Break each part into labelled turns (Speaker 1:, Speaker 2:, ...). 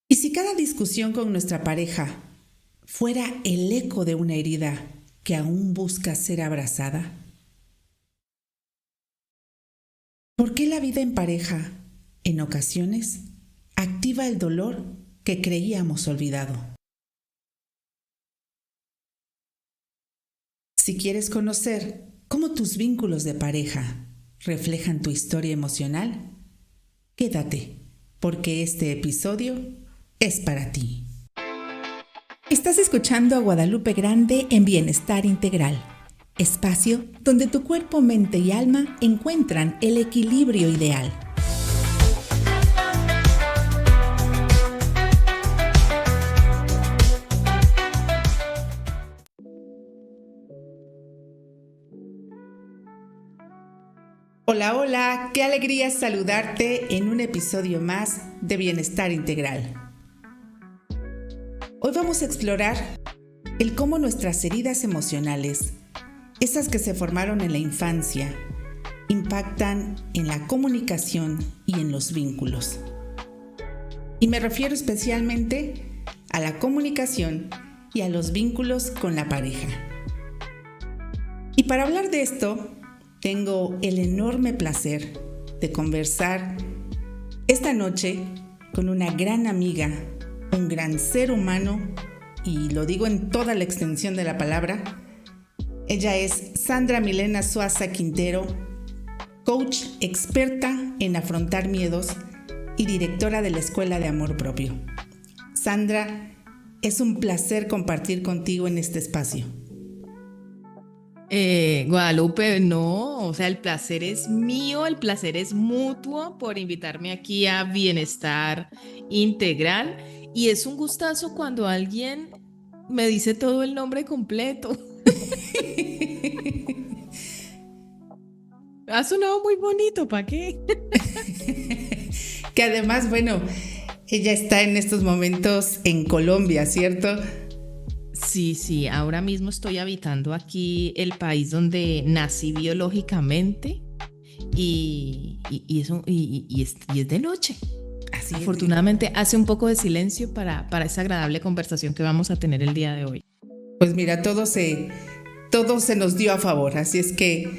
Speaker 1: ¿Y si cada discusión con nuestra pareja fuera el eco de una herida que aún busca ser abrazada? ¿Por qué la vida en pareja, en ocasiones, activa el dolor que creíamos olvidado? Si quieres conocer cómo tus vínculos de pareja reflejan tu historia emocional, quédate, porque este episodio es para ti. Estás escuchando a Guadalupe Grande en Bienestar Integral, espacio donde tu cuerpo, mente y alma encuentran el equilibrio ideal. Hola, hola, qué alegría saludarte en un episodio más de Bienestar Integral. Hoy vamos a explorar el cómo nuestras heridas emocionales, esas que se formaron en la infancia, impactan en la comunicación y en los vínculos. Y me refiero especialmente a la comunicación y a los vínculos con la pareja. Y para hablar de esto, tengo el enorme placer de conversar esta noche con una gran amiga, un gran ser humano, y lo digo en toda la extensión de la palabra. Ella es Sandra Milena Suaza Quintero, coach experta en afrontar miedos y directora de la Escuela de Amor Propio. Sandra, es un placer compartir contigo en este espacio.
Speaker 2: Guadalupe, no, o sea, el placer es mío, el placer es mutuo por invitarme aquí a Bienestar Integral, y es un gustazo cuando alguien me dice todo el nombre completo. Ha sonado muy bonito, ¿para qué?
Speaker 1: Que además, bueno, ella está en estos momentos en Colombia, ¿cierto?
Speaker 2: Sí, ahora mismo estoy habitando aquí el país donde nací biológicamente y es de noche.
Speaker 1: Así
Speaker 2: Afortunadamente hace un poco de silencio para esa agradable conversación que vamos a tener el día de hoy.
Speaker 1: Pues mira, todo se nos dio a favor, así es que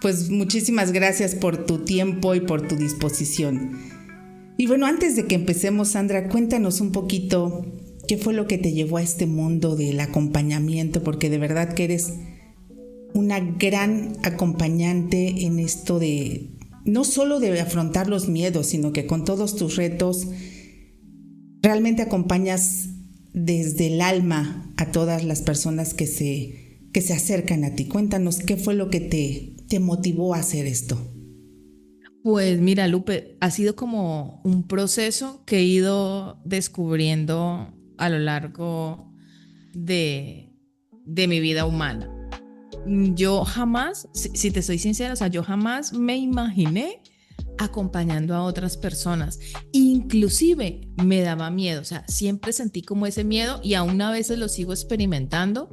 Speaker 1: pues muchísimas gracias por tu tiempo y por tu disposición. Y bueno, antes de que empecemos, Sandra, cuéntanos un poquito qué fue lo que te llevó a este mundo del acompañamiento, porque de verdad que eres una gran acompañante en esto de no solo de afrontar los miedos, sino que con todos tus retos realmente acompañas desde el alma a todas las personas que se acercan a ti. Cuéntanos qué fue lo que te motivó a hacer esto.
Speaker 2: Pues mira, Lupe, ha sido como un proceso que he ido descubriendo a lo largo de mi vida humana. Yo jamás, si te soy sincera, o sea, yo jamás me imaginé acompañando a otras personas. Inclusive me daba miedo, o sea, siempre sentí como ese miedo y aún a veces lo sigo experimentando.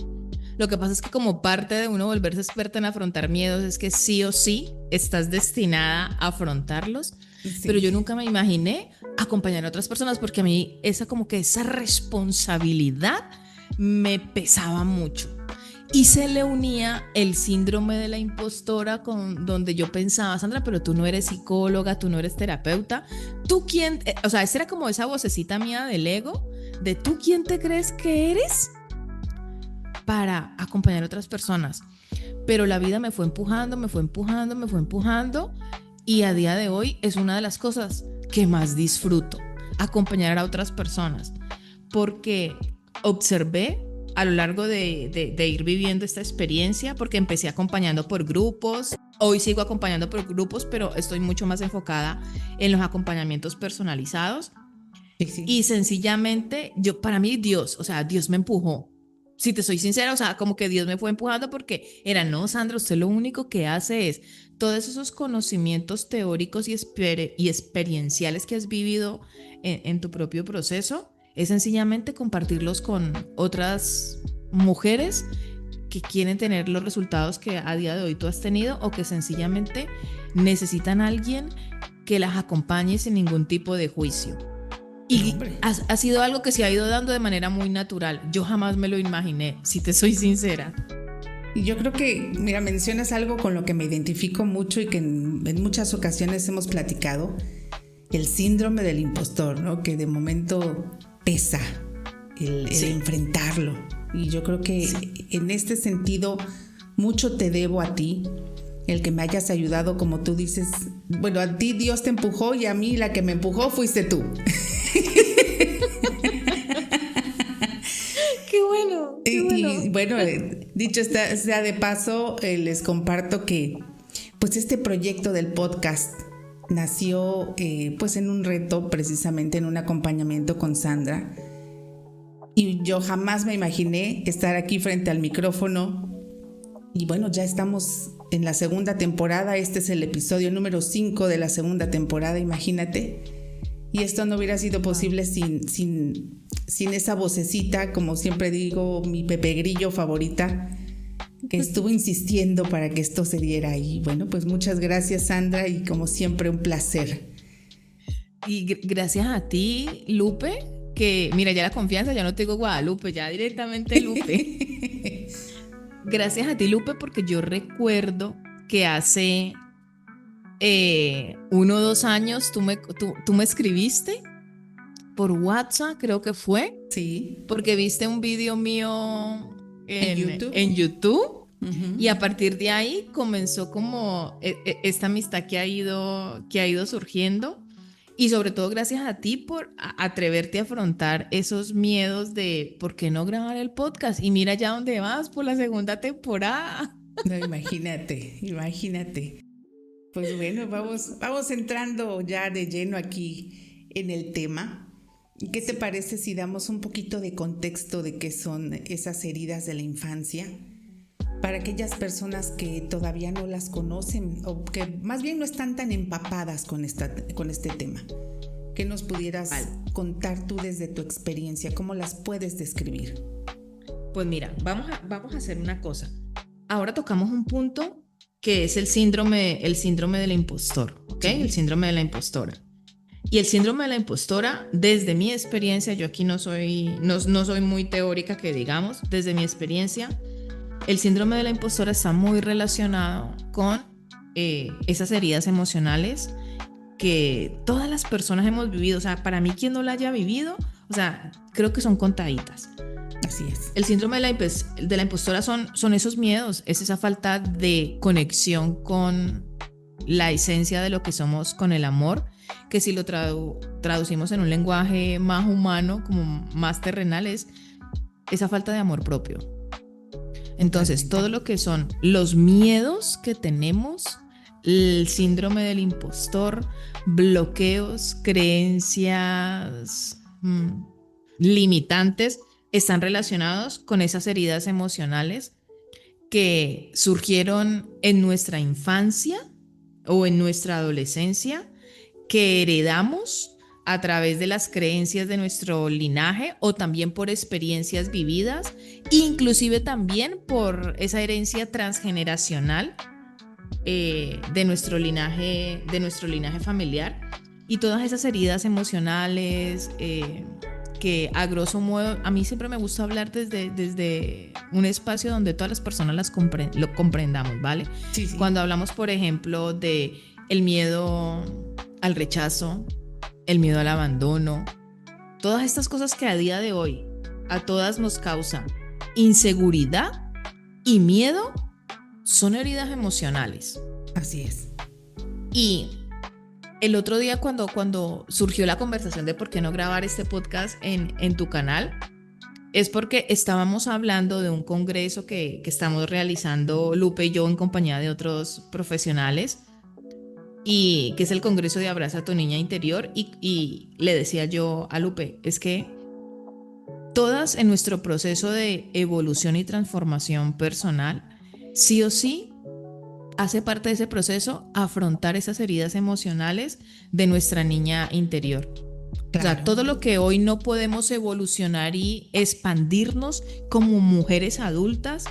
Speaker 2: Lo que pasa es que como parte de uno volverse experta en afrontar miedos es que sí o sí estás destinada a afrontarlos. Sí. Pero yo nunca me imaginé acompañar a otras personas porque a mí esa responsabilidad me pesaba mucho. Y se le unía el síndrome de la impostora donde yo pensaba, Sandra, pero tú no eres psicóloga, tú no eres terapeuta. ¿Tú quién? O sea, esa era como esa vocecita mía del ego, de ¿tú quién te crees que eres para acompañar a otras personas? Pero la vida me fue empujando y a día de hoy es una de las cosas que más disfruto, acompañar a otras personas, porque observé a lo largo de ir viviendo esta experiencia, porque empecé acompañando por grupos, hoy sigo acompañando por grupos, pero estoy mucho más enfocada en los acompañamientos personalizados. Sí. Y sencillamente, para mí Dios me empujó. Si te soy sincera, o sea, como que Dios me fue empujando porque no, Sandra, usted lo único que hace es todos esos conocimientos teóricos y experienciales que has vivido en tu propio proceso, es sencillamente compartirlos con otras mujeres que quieren tener los resultados que a día de hoy tú has tenido o que sencillamente necesitan a alguien que las acompañe sin ningún tipo de juicio. Y ha sido algo que se ha ido dando de manera muy natural. Yo jamás me lo imaginé, si te soy sincera.
Speaker 1: Y yo creo que, mira, mencionas algo con lo que me identifico mucho y que en muchas ocasiones hemos platicado, el síndrome del impostor, ¿no? Que de momento pesa el enfrentarlo. Y yo creo que en este sentido mucho te debo a ti, el que me hayas ayudado, como tú dices. Bueno, a ti Dios te empujó y a mí la que me empujó fuiste tú.
Speaker 2: Qué bueno, qué bueno.
Speaker 1: Y bueno, dicho sea de paso, les comparto que pues este proyecto del podcast nació pues en un reto, precisamente en un acompañamiento con Sandra. Y yo jamás me imaginé estar aquí frente al micrófono. Y bueno, ya estamos en la segunda temporada. Este es el episodio número 5 de la segunda temporada, imagínate. Y esto no hubiera sido posible sin esa vocecita, como siempre digo, mi Pepe Grillo favorita, que estuvo insistiendo para que esto se diera. Y bueno, pues muchas gracias, Sandra, y como siempre un placer.
Speaker 2: Y gracias a ti, Lupe, que mira, ya la confianza, ya no te digo Guadalupe, ya directamente Lupe. Gracias a ti, Lupe, porque yo recuerdo que hace 1 o 2 años tú me escribiste por WhatsApp, creo que fue.
Speaker 1: Sí.
Speaker 2: Porque viste un video mío en YouTube.
Speaker 1: Uh-huh.
Speaker 2: Y a partir de ahí comenzó como esta amistad que ha ido surgiendo. Y sobre todo gracias a ti por atreverte a afrontar esos miedos de ¿por qué no grabar el podcast? Y mira ya dónde vas por la segunda temporada.
Speaker 1: No, imagínate. Pues bueno, vamos entrando ya de lleno aquí en el tema. ¿Qué te parece si damos un poquito de contexto de qué son esas heridas de la infancia? Para aquellas personas que todavía no las conocen o que más bien no están tan empapadas con este tema. ¿Qué nos pudieras contar tú desde tu experiencia? ¿Cómo las puedes describir?
Speaker 2: Pues mira, vamos a hacer una cosa. Ahora tocamos un punto que es el síndrome del impostor, ¿ok? Sí. El síndrome de la impostora. Y el síndrome de la impostora, desde mi experiencia, yo aquí no soy muy teórica que digamos, desde mi experiencia, el síndrome de la impostora está muy relacionado con esas heridas emocionales que todas las personas hemos vivido. O sea, para mí, quien no la haya vivido, o sea, creo que son contaditas.
Speaker 1: Así es.
Speaker 2: El síndrome de la impostora son esos miedos, es esa falta de conexión con la esencia de lo que somos, con el amor, que si lo traducimos en un lenguaje más humano, como más terrenal, es esa falta de amor propio. Entonces, todo lo que son los miedos que tenemos, el síndrome del impostor, bloqueos, creencias limitantes, están relacionados con esas heridas emocionales que surgieron en nuestra infancia o en nuestra adolescencia, que heredamos a través de las creencias de nuestro linaje o también por experiencias vividas, inclusive también por esa herencia transgeneracional de nuestro linaje familiar, y todas esas heridas emocionales que a grosso modo a mí siempre me gusta hablar desde un espacio donde todas las personas lo comprendamos, ¿vale?
Speaker 1: Sí.
Speaker 2: Cuando hablamos, por ejemplo, de el miedo al rechazo, el miedo al abandono, todas estas cosas que a día de hoy a todas nos causan inseguridad y miedo, son heridas emocionales.
Speaker 1: Así es.
Speaker 2: Y el otro día cuando surgió la conversación de por qué no grabar este podcast en tu canal, es porque estábamos hablando de un congreso que estamos realizando Lupe y yo en compañía de otros profesionales, y que es el congreso de Abraza a tu niña interior, y le decía yo a Lupe, es que todas en nuestro proceso de evolución y transformación personal, sí o sí, hace parte de ese proceso afrontar esas heridas emocionales de nuestra niña interior. Claro. O sea, todo lo que hoy no podemos evolucionar y expandirnos como mujeres adultas.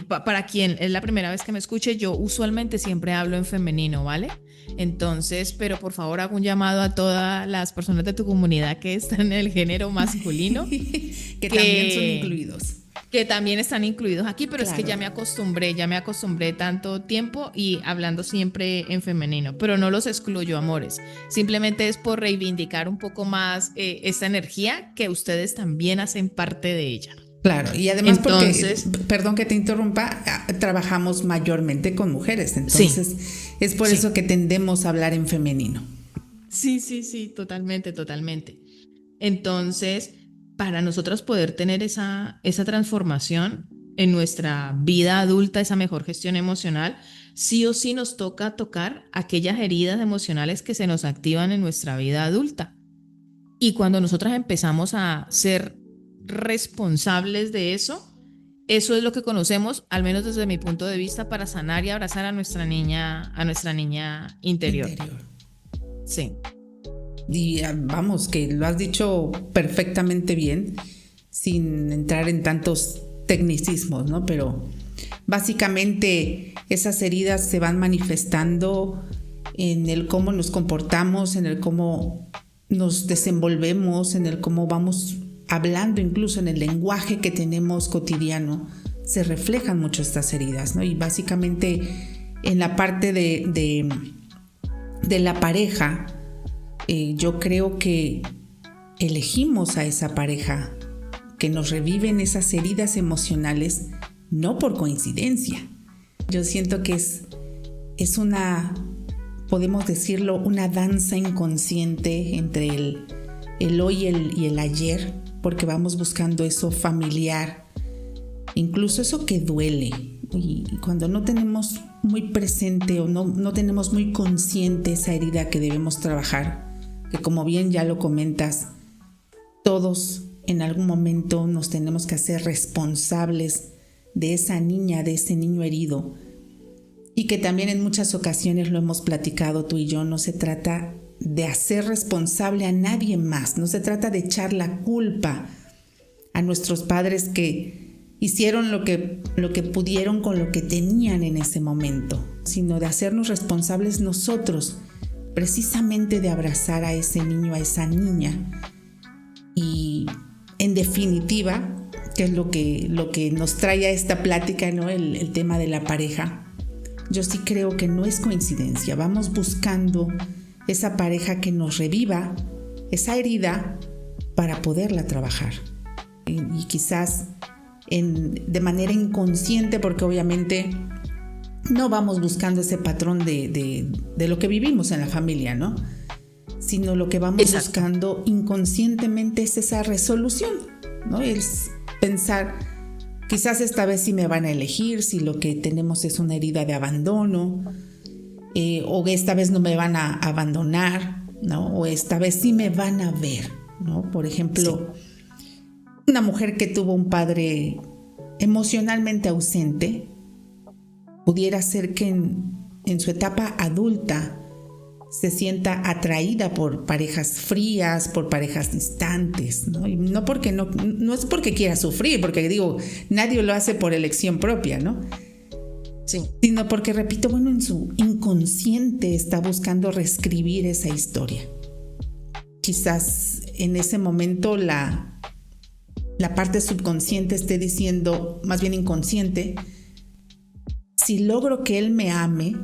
Speaker 2: Para quien es la primera vez que me escuche, yo usualmente siempre hablo en femenino, ¿vale? Entonces, pero por favor hago un llamado a todas las personas de tu comunidad que están en el género masculino.
Speaker 1: que también son incluidos.
Speaker 2: Que también están incluidos aquí, pero
Speaker 1: Claro.
Speaker 2: es que ya me acostumbré tanto tiempo y hablando siempre en femenino, pero no los excluyo, amores. Simplemente es por reivindicar un poco más esta energía que ustedes también hacen parte de ella.
Speaker 1: Claro, y además
Speaker 2: Entonces,
Speaker 1: porque, perdón que te interrumpa, trabajamos mayormente con mujeres, entonces
Speaker 2: sí,
Speaker 1: es por eso que tendemos a hablar en femenino.
Speaker 2: sí, totalmente. Entonces, para nosotros poder tener esa transformación en nuestra vida adulta, esa mejor gestión emocional, sí o sí nos toca tocar aquellas heridas emocionales que se nos activan en nuestra vida adulta. Y cuando nosotras empezamos a ser responsables de eso es lo que conocemos, al menos desde mi punto de vista, para sanar y abrazar a nuestra niña interior. Sí.
Speaker 1: Y vamos, que lo has dicho perfectamente bien, sin entrar en tantos tecnicismos, ¿no? Pero básicamente esas heridas se van manifestando en el cómo nos comportamos, en el cómo nos desenvolvemos, en el cómo vamos hablando, incluso en el lenguaje que tenemos cotidiano, se reflejan mucho estas heridas, ¿no? Y básicamente en la parte de la pareja, yo creo que elegimos a esa pareja que nos reviven esas heridas emocionales, no por coincidencia. Yo siento que es una, podemos decirlo, una danza inconsciente entre el hoy y el ayer, porque vamos buscando eso familiar, incluso eso que duele. Y cuando no tenemos muy presente o no tenemos muy consciente esa herida que debemos trabajar, que como bien ya lo comentas, todos en algún momento nos tenemos que hacer responsables de esa niña, de ese niño herido, y que también en muchas ocasiones lo hemos platicado tú y yo, no se trata de hacer responsable a nadie más, no se trata de echar la culpa a nuestros padres que hicieron lo que pudieron con lo que tenían en ese momento, sino de hacernos responsables nosotros, precisamente de abrazar a ese niño, a esa niña. Y en definitiva, que es lo que nos trae a esta plática, ¿no? El tema de la pareja. Yo sí creo que no es coincidencia. Vamos buscando esa pareja que nos reviva esa herida para poderla trabajar. Y quizás de manera inconsciente, porque obviamente no vamos buscando ese patrón de lo que vivimos en la familia, ¿no? Sino lo que vamos buscando inconscientemente es esa resolución, ¿no? Es pensar, quizás esta vez sí me van a elegir, si lo que tenemos es una herida de abandono, o esta vez no me van a abandonar, ¿no? O esta vez sí me van a ver, ¿no? Por ejemplo, una mujer que tuvo un padre emocionalmente ausente, pudiera ser que en su etapa adulta se sienta atraída por parejas frías, por parejas distantes, ¿no? Y no es porque quiera sufrir, porque digo, nadie lo hace por elección propia, ¿no? Sí. Sino porque, repito, bueno, en su inconsciente está buscando reescribir esa historia. Quizás en ese momento la parte subconsciente esté diciendo, más bien inconsciente, si logro que él me ame,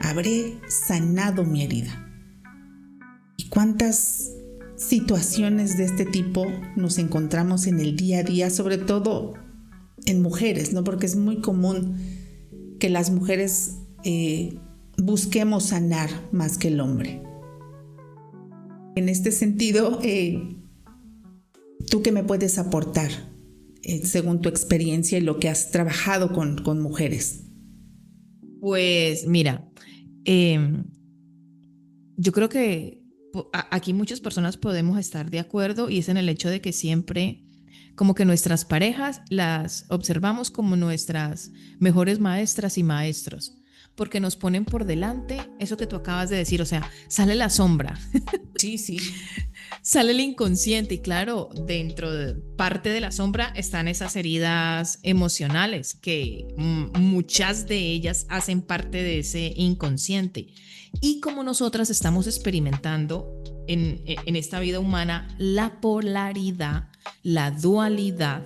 Speaker 1: habré sanado mi herida. ¿Y cuántas situaciones de este tipo nos encontramos en el día a día, sobre todo en mujeres, ¿no? Porque es muy común que las mujeres busquemos sanar más que el hombre. En este sentido, ¿tú qué me puedes aportar según tu experiencia y lo que has trabajado con mujeres?
Speaker 2: Pues mira, yo creo que aquí muchas personas podemos estar de acuerdo, y es en el hecho de que siempre como que nuestras parejas las observamos como nuestras mejores maestras y maestros, porque nos ponen por delante eso que tú acabas de decir, o sea, sale la sombra.
Speaker 1: Sí.
Speaker 2: sale el inconsciente y claro, dentro de parte de la sombra están esas heridas emocionales que muchas de ellas hacen parte de ese inconsciente. Y como nosotras estamos experimentando en esta vida humana la polaridad, la dualidad,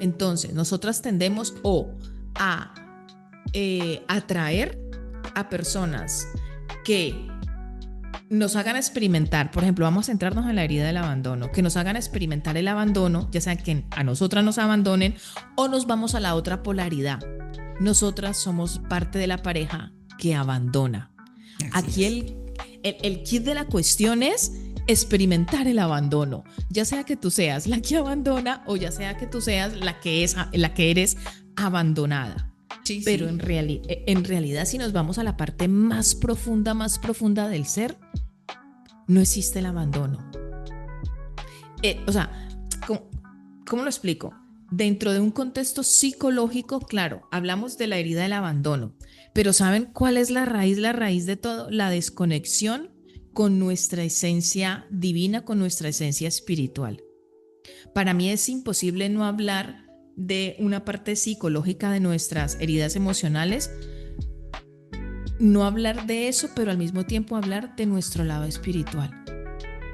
Speaker 2: entonces nosotras tendemos a atraer a personas que nos hagan experimentar, por ejemplo, vamos a centrarnos en la herida del abandono, que nos hagan experimentar el abandono, ya sea que a nosotras nos abandonen o nos vamos a la otra polaridad. Nosotras somos parte de la pareja que abandona. Aquí el kit de la cuestión es experimentar el abandono, ya sea que tú seas la que abandona o ya sea que tú seas la que eres abandonada. Sí, pero sí. En realidad, si nos vamos a la parte más profunda del ser, no existe el abandono. O sea, ¿cómo lo explico? Dentro de un contexto psicológico, claro, hablamos de la herida del abandono, pero ¿saben cuál es la raíz? La raíz de todo, la desconexión con nuestra esencia divina, con nuestra esencia espiritual. Para mí es imposible no hablar de una parte psicológica de nuestras heridas emocionales, no hablar de eso, pero al mismo tiempo hablar de nuestro lado espiritual.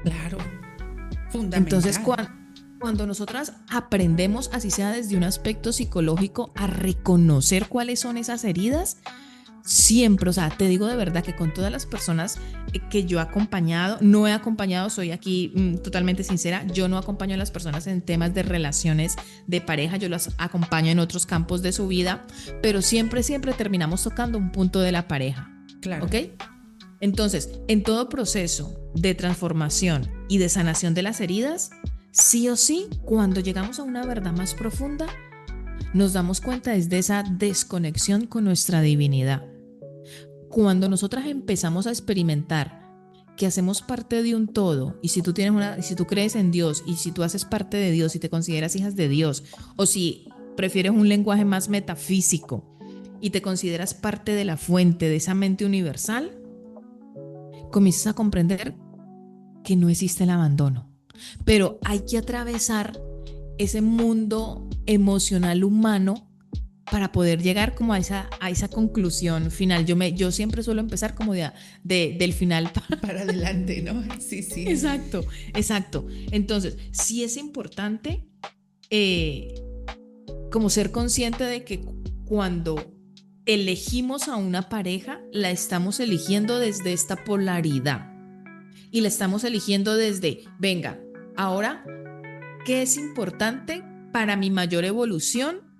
Speaker 1: Claro, fundamental.
Speaker 2: Entonces, cuando nosotras aprendemos, así sea desde un aspecto psicológico, a reconocer cuáles son esas heridas, siempre, o sea, te digo de verdad que con todas las personas que yo he acompañado, no he acompañado, soy aquí totalmente sincera, yo no acompaño a las personas en temas de relaciones de pareja, yo las acompaño en otros campos de su vida, pero siempre terminamos tocando un punto de la pareja.
Speaker 1: Claro.
Speaker 2: ¿Ok? Entonces, en todo proceso de transformación y de sanación de las heridas, sí o sí, cuando llegamos a una verdad más profunda, nos damos cuenta de esa desconexión con nuestra divinidad. Cuando nosotras empezamos a experimentar que hacemos parte de un todo, y si tú crees en Dios, y si tú haces parte de Dios, y te consideras hijas de Dios, o si prefieres un lenguaje más metafísico, y te consideras parte de la fuente, de esa mente universal, comienzas a comprender que no existe el abandono. Pero hay que atravesar ese mundo emocional humano para poder llegar como a esa conclusión final. Yo siempre suelo empezar como del final
Speaker 1: para adelante, ¿no? Sí.
Speaker 2: Exacto. Entonces, sí es importante como ser consciente de que cuando elegimos a una pareja, la estamos eligiendo desde esta polaridad y la estamos eligiendo desde, venga, ahora, ¿qué es importante para mi mayor evolución?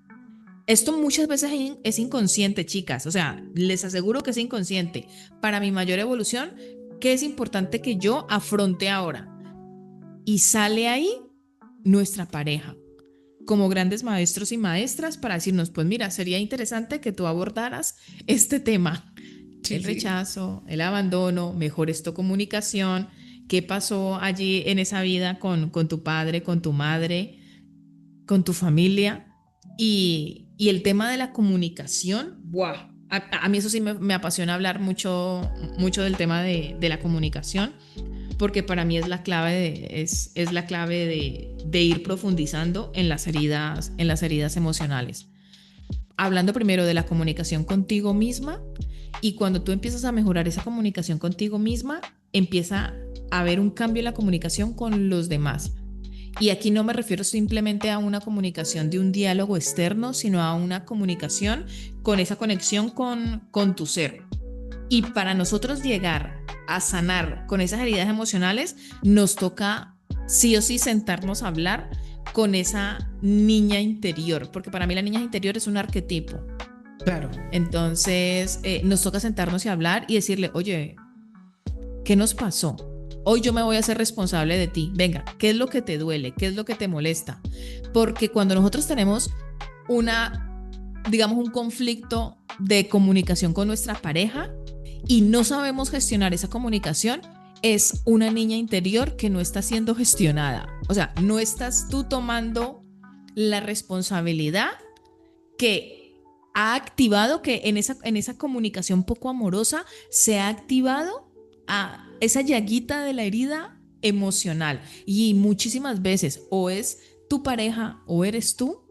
Speaker 2: Esto muchas veces es inconsciente, chicas, o sea, les aseguro que es inconsciente. Para mi mayor evolución, ¿qué es importante que yo afronte ahora? Y sale ahí nuestra pareja, como grandes maestros y maestras para decirnos, pues mira, sería interesante que tú abordaras este tema, el rechazo, el abandono, mejores tu comunicación, qué pasó allí en esa vida con tu padre, con tu madre, con tu familia. Y el tema de la comunicación, ¡wow! A mí eso sí me apasiona hablar mucho del tema de la comunicación, porque para mí es la clave de ir profundizando en las heridas emocionales. Hablando primero de la comunicación contigo misma, y cuando tú empiezas a mejorar esa comunicación contigo misma, empieza a haber un cambio en la comunicación con los demás. Y aquí no me refiero simplemente a una comunicación de un diálogo externo, sino a una comunicación con esa conexión con tu ser. Y para nosotros llegar a sanar con esas heridas emocionales, nos toca sí o sí sentarnos a hablar con esa niña interior, porque para mí la niña interior es un arquetipo.
Speaker 1: Claro.
Speaker 2: Entonces nos toca sentarnos y hablar y decirle, oye, ¿qué nos pasó? Hoy yo me voy a hacer responsable de ti. Venga, ¿qué es lo que te duele? ¿Qué es lo que te molesta? Porque cuando nosotros tenemos un conflicto de comunicación con nuestra pareja y no sabemos gestionar esa comunicación, es una niña interior que no está siendo gestionada. O sea, no estás tú tomando la responsabilidad que ha activado, que en esa comunicación poco amorosa se ha activado a esa llaguita de la herida emocional. Y muchísimas veces o es tu pareja o eres tú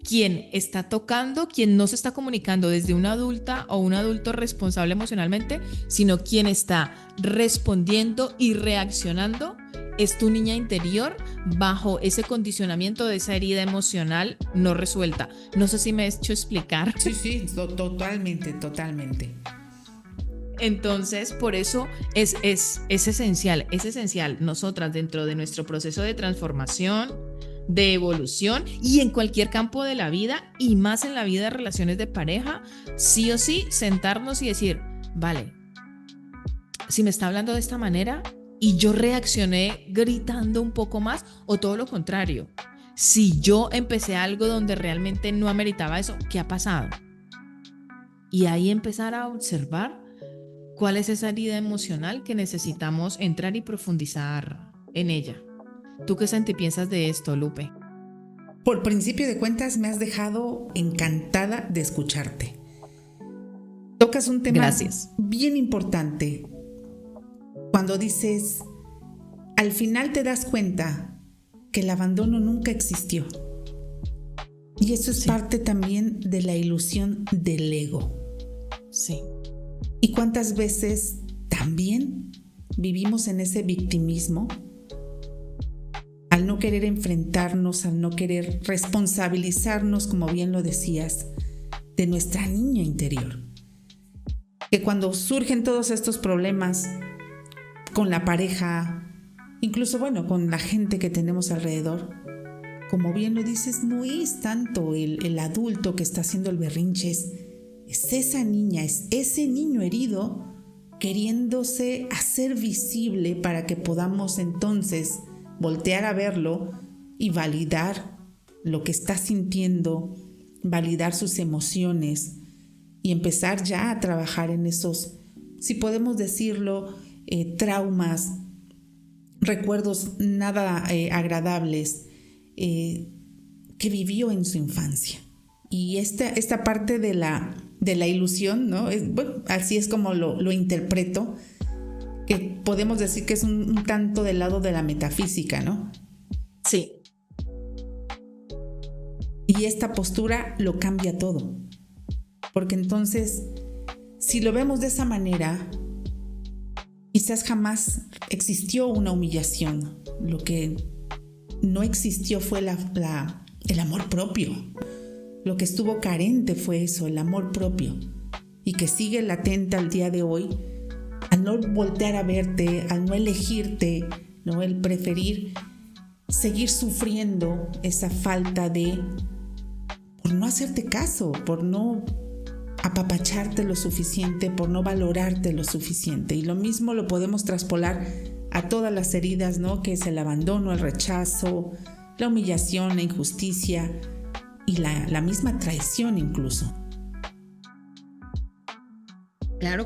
Speaker 2: quien está tocando, quien no se está comunicando desde una adulta o un adulto responsable emocionalmente, sino quien está respondiendo y reaccionando es tu niña interior bajo ese condicionamiento de esa herida emocional no resuelta. No sé si me he hecho explicar.
Speaker 1: Sí, totalmente.
Speaker 2: Entonces, por eso es esencial nosotras dentro de nuestro proceso de transformación, de evolución y en cualquier campo de la vida y más en la vida de relaciones de pareja, sí o sí sentarnos y decir, vale, si me está hablando de esta manera y yo reaccioné gritando un poco más o todo lo contrario, si yo empecé algo donde realmente no ameritaba eso, ¿qué ha pasado? Y ahí empezar a observar cuál es esa herida emocional que necesitamos entrar y profundizar en ella. ¿Tú qué piensas de esto, Lupe?
Speaker 1: Por principio de cuentas, me has dejado encantada de escucharte. Tocas un tema bien importante. Cuando dices, al final te das cuenta que el abandono nunca existió. Y eso es parte también de la ilusión del ego.
Speaker 2: Sí.
Speaker 1: ¿Y cuántas veces también vivimos en ese victimismo? Al no querer enfrentarnos, al no querer responsabilizarnos, como bien lo decías, de nuestra niña interior. Que cuando surgen todos estos problemas con la pareja, incluso con la gente que tenemos alrededor, como bien lo dices, no es tanto el adulto que está haciendo el berrinche, es esa niña, es ese niño herido queriéndose hacer visible para que podamos entonces voltear a verlo y validar lo que está sintiendo, validar sus emociones y empezar ya a trabajar en esos, si podemos decirlo, traumas, recuerdos nada agradables que vivió en su infancia. Y esta parte de la ilusión, ¿no? Así es como lo interpreto, que podemos decir que es un tanto del lado de la metafísica, ¿no?
Speaker 2: Sí.
Speaker 1: Y esta postura lo cambia todo. Porque entonces, si lo vemos de esa manera, quizás jamás existió una humillación. Lo que no existió fue el amor propio. Lo que estuvo carente fue eso, el amor propio. Y que sigue latente al día de hoy, al no voltear a verte, al no elegirte, ¿no? El preferir seguir sufriendo esa falta por no hacerte caso, por no apapacharte lo suficiente, por no valorarte lo suficiente. Y lo mismo lo podemos traspolar a todas las heridas, ¿no? Que es el abandono, el rechazo, la humillación, la injusticia y la misma traición incluso.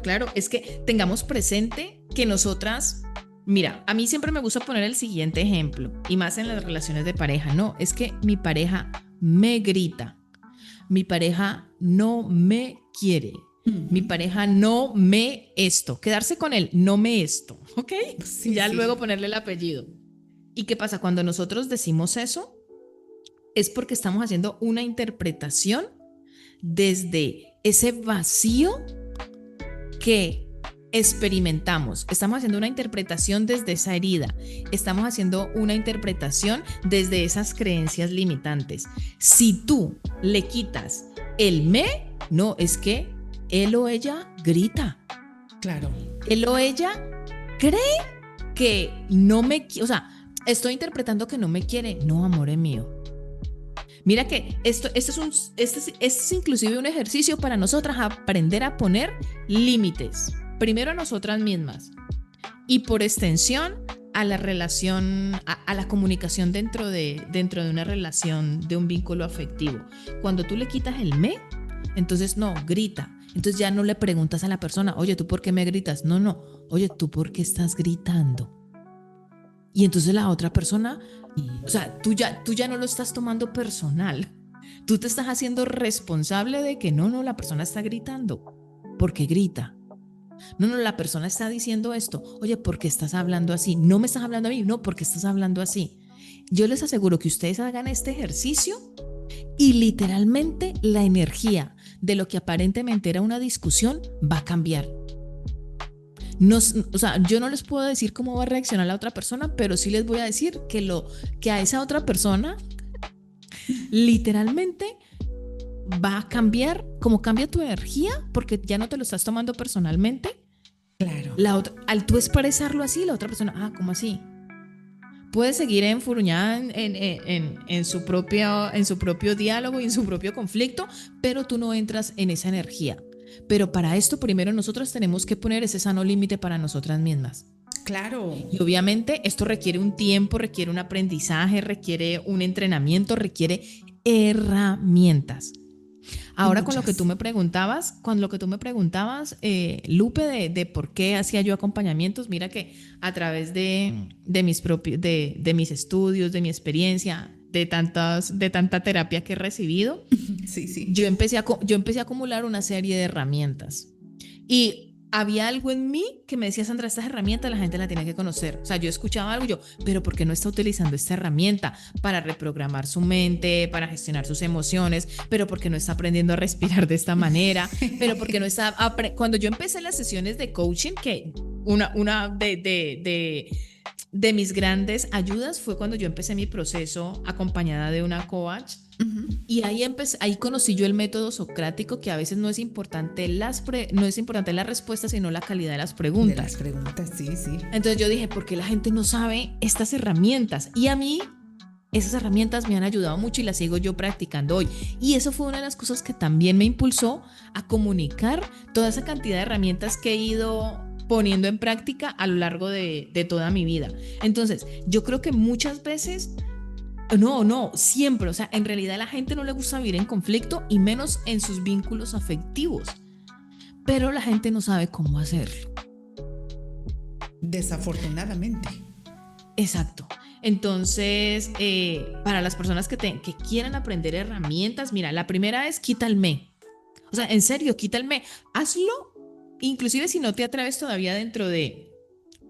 Speaker 2: Claro, es que tengamos presente que nosotras, mira, a mí siempre me gusta poner el siguiente ejemplo, y más en las relaciones de pareja, no, es que mi pareja me grita, mi pareja no me quiere, mi pareja no me esto, quedarse con él, no me esto, ¿ok? Sí, ya sí. Luego ponerle el apellido. ¿Y qué pasa? Cuando nosotros decimos eso, es porque estamos haciendo una interpretación desde ese vacío que experimentamos. Estamos haciendo una interpretación desde esa herida. Estamos haciendo una interpretación desde esas creencias limitantes. Si tú le quitas el me, no, es que él o ella grita.
Speaker 1: Claro.
Speaker 2: Él o ella cree que no me quiere, o sea, estoy interpretando que no me quiere. No, amor mío. Mira que esto es inclusive un ejercicio para nosotras aprender a poner límites. Primero a nosotras mismas y por extensión a la relación, a la comunicación dentro de una relación, de un vínculo afectivo. Cuando tú le quitas el me, entonces no, grita. Entonces ya no le preguntas a la persona, oye, ¿tú por qué me gritas? No, oye, ¿tú por qué estás gritando? Y entonces la otra persona, o sea, tú ya no lo estás tomando personal. Tú te estás haciendo responsable de que no, la persona está gritando. ¿Por qué grita? No, la persona está diciendo esto. Oye, ¿por qué estás hablando así? No me estás hablando a mí, no, ¿por qué estás hablando así? Yo les aseguro que ustedes hagan este ejercicio y literalmente la energía de lo que aparentemente era una discusión va a cambiar. No, o sea, yo no les puedo decir cómo va a reaccionar la otra persona, pero sí les voy a decir que a esa otra persona literalmente va a cambiar, como cambia tu energía, porque ya no te lo estás tomando personalmente.
Speaker 1: Claro.
Speaker 2: Al tú expresarlo así, la otra persona, ¿cómo así? Puede seguir enfurruñada en su propio diálogo y en su propio conflicto, pero tú no entras en esa energía. Pero para esto primero nosotros tenemos que poner ese sano límite para nosotras mismas.
Speaker 1: Claro.
Speaker 2: Y obviamente esto requiere un tiempo, requiere un aprendizaje, requiere un entrenamiento, requiere herramientas. Ahora con lo que tú me preguntabas, Lupe, de por qué hacía yo acompañamientos, mira que a través de mis estudios, de mi experiencia, de tanta terapia que he recibido,
Speaker 1: sí.
Speaker 2: yo empecé a acumular una serie de herramientas. Y había algo en mí que me decía, Sandra, estas herramientas la gente la tiene que conocer. O sea, yo escuchaba algo y yo, pero ¿por qué no está utilizando esta herramienta para reprogramar su mente, para gestionar sus emociones? ¿Pero por qué no está aprendiendo a respirar de esta manera? ¿Pero por qué no está cuando yo empecé las sesiones de coaching, que una de mis grandes ayudas fue cuando yo empecé mi proceso acompañada de una coach. Uh-huh. Y ahí conocí yo el método socrático, que a veces no es importante la respuesta, sino la calidad de las preguntas.
Speaker 1: De las preguntas, sí.
Speaker 2: Entonces yo dije, ¿por qué la gente no sabe estas herramientas? Y a mí esas herramientas me han ayudado mucho y las sigo yo practicando hoy. Y eso fue una de las cosas que también me impulsó a comunicar toda esa cantidad de herramientas que he ido poniendo en práctica a lo largo de toda mi vida. Entonces, yo creo que muchas veces... No, siempre. O sea, en realidad a la gente no le gusta vivir en conflicto y menos en sus vínculos afectivos. Pero la gente no sabe cómo hacerlo.
Speaker 1: Desafortunadamente.
Speaker 2: Exacto. Entonces, para las personas que quieran aprender herramientas, mira, la primera es quita el me. O sea, en serio, quita el me. Hazlo, inclusive si no te atreves todavía dentro de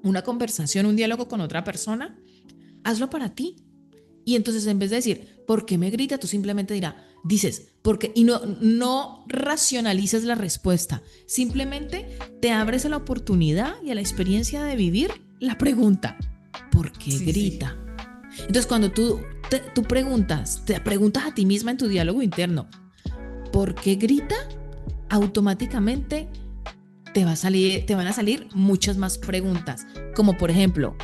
Speaker 2: una conversación, un diálogo con otra persona, hazlo para ti. Y entonces en vez de decir, ¿por qué me grita? Tú simplemente dices, ¿por qué? Y no racionalices la respuesta. Simplemente te abres a la oportunidad y a la experiencia de vivir la pregunta, ¿por qué grita? Sí. Entonces cuando tú te preguntas a ti misma en tu diálogo interno, ¿por qué grita? Automáticamente te van a salir muchas más preguntas, como por ejemplo,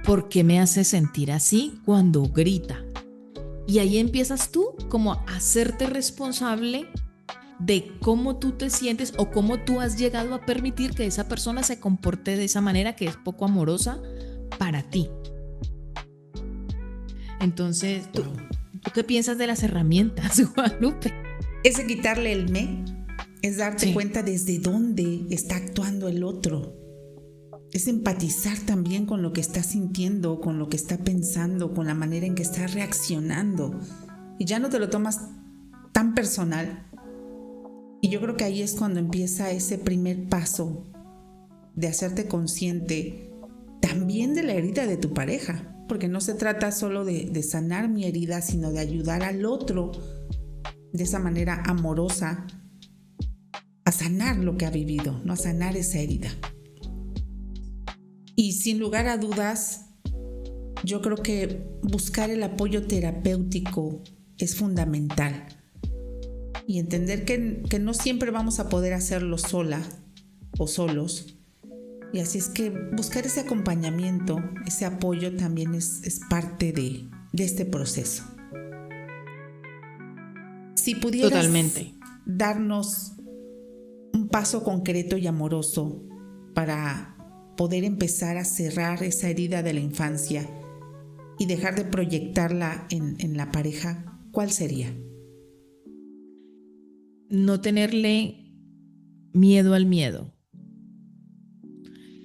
Speaker 2: ¿por qué me hace sentir así cuando grita? Y ahí empiezas tú como a hacerte responsable de cómo tú te sientes o cómo tú has llegado a permitir que esa persona se comporte de esa manera que es poco amorosa para ti. Entonces, ¿tú qué piensas de las herramientas, Guadalupe?
Speaker 1: Ese quitarle el me es darte cuenta desde dónde está actuando el otro. Es empatizar también con lo que está sintiendo, con lo que está pensando, con la manera en que está reaccionando. Y ya no te lo tomas tan personal. Y yo creo que ahí es cuando empieza ese primer paso de hacerte consciente también de la herida de tu pareja. Porque no se trata solo de sanar mi herida, sino de ayudar al otro de esa manera amorosa a sanar lo que ha vivido, no a sanar esa herida. Y sin lugar a dudas, yo creo que buscar el apoyo terapéutico es fundamental. Y entender que no siempre vamos a poder hacerlo sola o solos. Y así es que buscar ese acompañamiento, ese apoyo también es parte de este proceso. Si pudieras
Speaker 2: Totalmente
Speaker 1: darnos un paso concreto y amoroso para poder empezar a cerrar esa herida de la infancia y dejar de proyectarla en la pareja, ¿cuál sería?
Speaker 2: No tenerle miedo al miedo.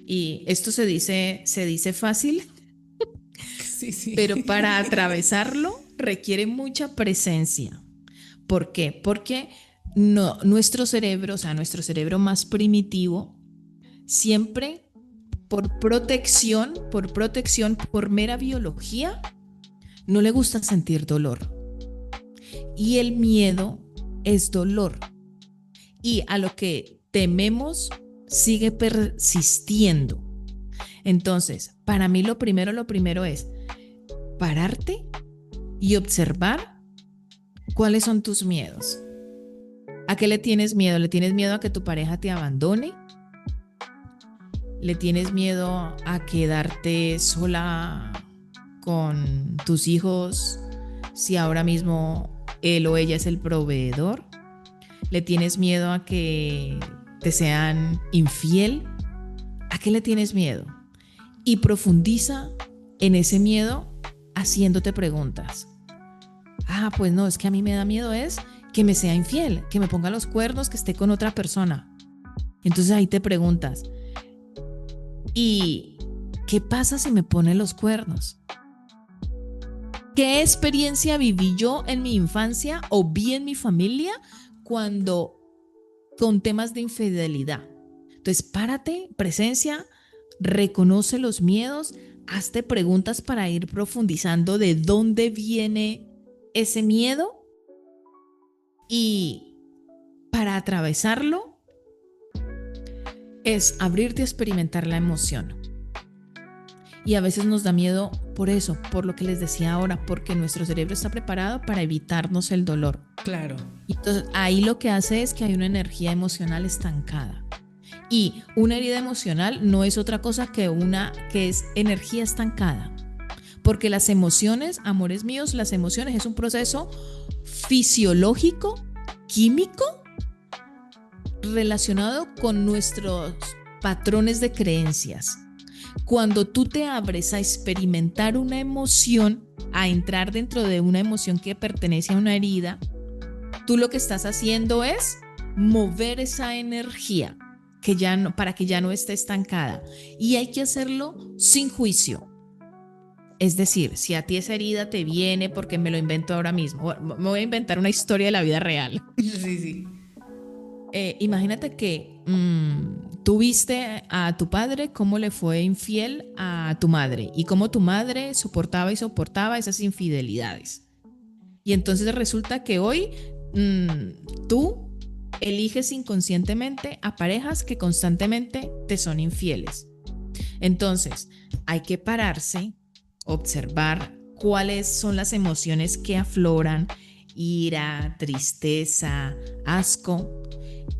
Speaker 2: Y esto se dice fácil,
Speaker 1: sí.
Speaker 2: Pero para atravesarlo requiere mucha presencia. ¿Por qué? Porque no, nuestro cerebro, o sea, nuestro cerebro más primitivo, siempre por protección, por mera biología, no le gusta sentir dolor. Y el miedo es dolor. Y a lo que tememos sigue persistiendo. Entonces, para mí lo primero es pararte y observar cuáles son tus miedos. ¿A qué le tienes miedo? ¿Le tienes miedo a que tu pareja te abandone? ¿Le tienes miedo a quedarte sola con tus hijos si ahora mismo él o ella es el proveedor? ¿Le tienes miedo a que te sean infiel? ¿A qué le tienes miedo? Y profundiza en ese miedo haciéndote preguntas. Pues no, es que a mí me da miedo es que me sea infiel, que me ponga los cuernos, que esté con otra persona. Entonces ahí te preguntas, ¿y qué pasa si me pone los cuernos? ¿Qué experiencia viví yo en mi infancia o vi en mi familia cuando con temas de infidelidad? Entonces párate, presencia, reconoce los miedos, hazte preguntas para ir profundizando de dónde viene ese miedo y para atravesarlo es abrirte a experimentar la emoción. Y a veces nos da miedo por eso, por lo que les decía ahora, porque nuestro cerebro está preparado para evitarnos el dolor.
Speaker 1: Claro.
Speaker 2: Entonces ahí lo que hace es que hay una energía emocional estancada. Y una herida emocional no es otra cosa que es energía estancada. Porque las emociones, amores míos, las emociones es un proceso fisiológico, químico, relacionado con nuestros patrones de creencias. Cuando tú te abres a experimentar una emoción, a entrar dentro de una emoción que pertenece a una herida, tú lo que estás haciendo es mover esa energía para que ya no esté estancada. Y hay que hacerlo sin juicio. Es decir, si a ti esa herida te viene, porque me lo invento ahora mismo, me voy a inventar una historia de la vida real.
Speaker 1: Sí.
Speaker 2: Imagínate que tú viste a tu padre cómo le fue infiel a tu madre y cómo tu madre soportaba esas infidelidades. Y entonces resulta que hoy tú eliges inconscientemente a parejas que constantemente te son infieles. Entonces, hay que pararse, observar cuáles son las emociones que afloran, ira, tristeza, asco,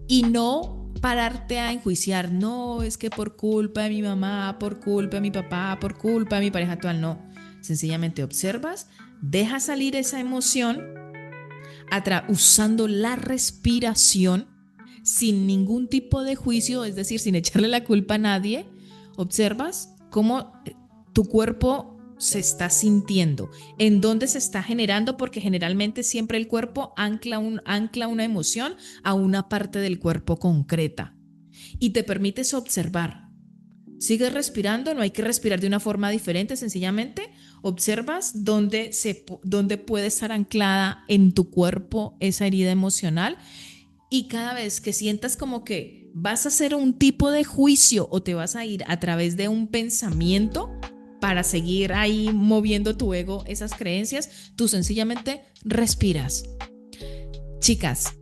Speaker 2: y no pararte a enjuiciar, no, es que por culpa de mi mamá, por culpa de mi papá, por culpa de mi pareja actual, no. Sencillamente observas, deja salir esa emoción usando la respiración sin ningún tipo de juicio, es decir, sin echarle la culpa a nadie. Observas cómo tu cuerpo se está sintiendo, en dónde se está generando, porque generalmente siempre el cuerpo ancla una emoción a una parte del cuerpo concreta y te permites observar. Sigues respirando, no hay que respirar de una forma diferente, sencillamente observas dónde puede estar anclada en tu cuerpo esa herida emocional, y cada vez que sientas como que vas a hacer un tipo de juicio o te vas a ir a través de un pensamiento para seguir ahí moviendo tu ego, esas creencias, tú sencillamente respiras. Chicas,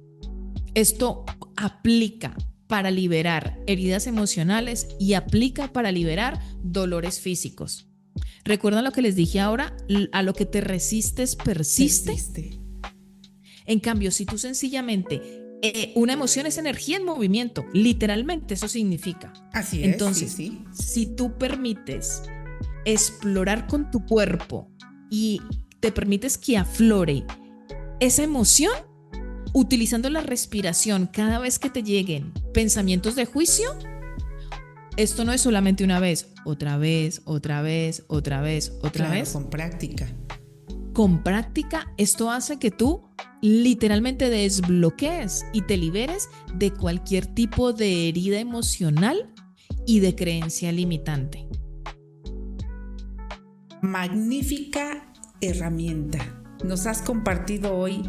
Speaker 2: esto aplica para liberar heridas emocionales y aplica para liberar dolores físicos. ¿Recuerdan lo que les dije ahora? A lo que te resistes, persiste. En cambio, si tú sencillamente, una emoción es energía en movimiento, literalmente eso significa.
Speaker 1: Así es.
Speaker 2: Entonces,
Speaker 1: sí.
Speaker 2: Si tú permites explorar con tu cuerpo y te permites que aflore esa emoción, utilizando la respiración cada vez que te lleguen pensamientos de juicio, esto no es solamente una vez, otra vez.
Speaker 1: Claro, con práctica.
Speaker 2: Con práctica, esto hace que tú literalmente desbloquees y te liberes de cualquier tipo de herida emocional y de creencia limitante.
Speaker 1: Magnífica herramienta. Nos has compartido hoy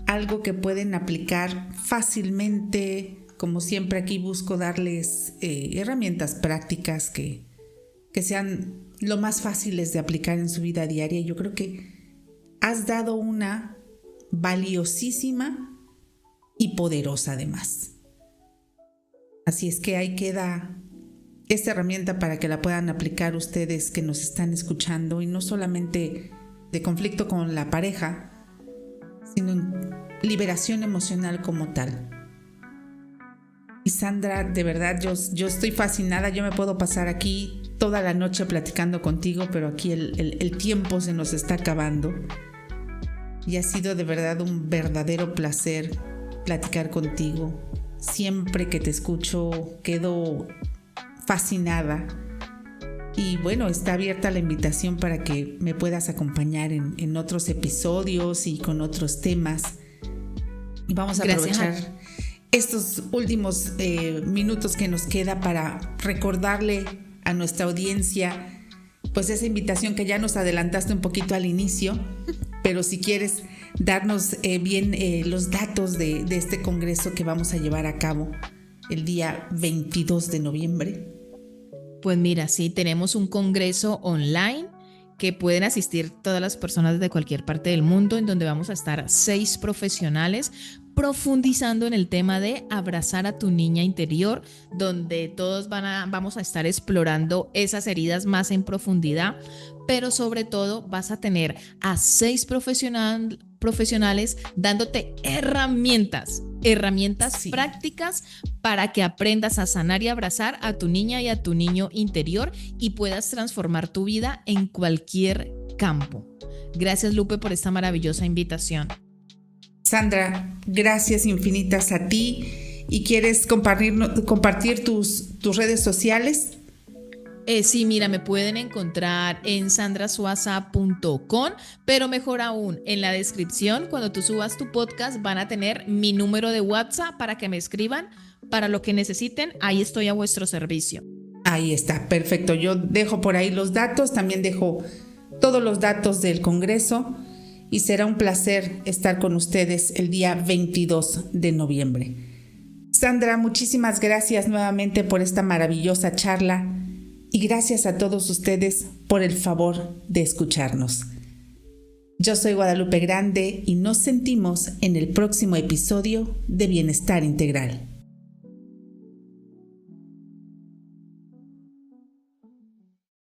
Speaker 1: algo que pueden aplicar fácilmente. Como siempre, aquí busco darles herramientas prácticas que sean lo más fáciles de aplicar en su vida diaria. Yo creo que has dado una valiosísima y poderosa además. Así es que ahí queda esta herramienta para que la puedan aplicar ustedes que nos están escuchando, y no solamente de conflicto con la pareja, sino en liberación emocional como tal. Y Sandra, de verdad, yo estoy fascinada. Yo me puedo pasar aquí toda la noche platicando contigo, pero aquí el tiempo se nos está acabando. Y ha sido de verdad un verdadero placer platicar contigo. Siempre que te escucho quedo fascinada. Y bueno, está abierta la invitación para que me puedas acompañar en otros episodios y con otros temas. Y vamos a aprovechar estos últimos minutos que nos queda para recordarle a nuestra audiencia pues esa invitación que ya nos adelantaste un poquito al inicio, pero si quieres darnos bien los datos de este congreso que vamos a llevar a cabo el día 22 de noviembre.
Speaker 2: Pues mira, sí, tenemos un congreso online que pueden asistir todas las personas de cualquier parte del mundo, en donde vamos a estar 6 profesionales profundizando en el tema de abrazar a tu niña interior, donde todos vamos a estar explorando esas heridas más en profundidad, pero sobre todo vas a tener a 6 profesionales dándote herramientas sí, prácticas para que aprendas a sanar y abrazar a tu niña y a tu niño interior y puedas transformar tu vida en cualquier campo. Gracias, Lupe, por esta maravillosa invitación.
Speaker 1: Sandra, gracias infinitas a ti. ¿Y quieres compartir tus redes sociales?
Speaker 2: Sí, mira, me pueden encontrar en sandrasuaza.com, pero mejor aún, en la descripción, cuando tú subas tu podcast, van a tener mi número de WhatsApp para que me escriban para lo que necesiten. Ahí estoy a vuestro servicio.
Speaker 1: Ahí está, perfecto. Yo dejo por ahí los datos, también dejo todos los datos del Congreso, y será un placer estar con ustedes el día 22 de noviembre. Sandra, muchísimas gracias nuevamente por esta maravillosa charla. Y gracias a todos ustedes por el favor de escucharnos. Yo soy Guadalupe Grande y nos sentimos en el próximo episodio de Bienestar Integral.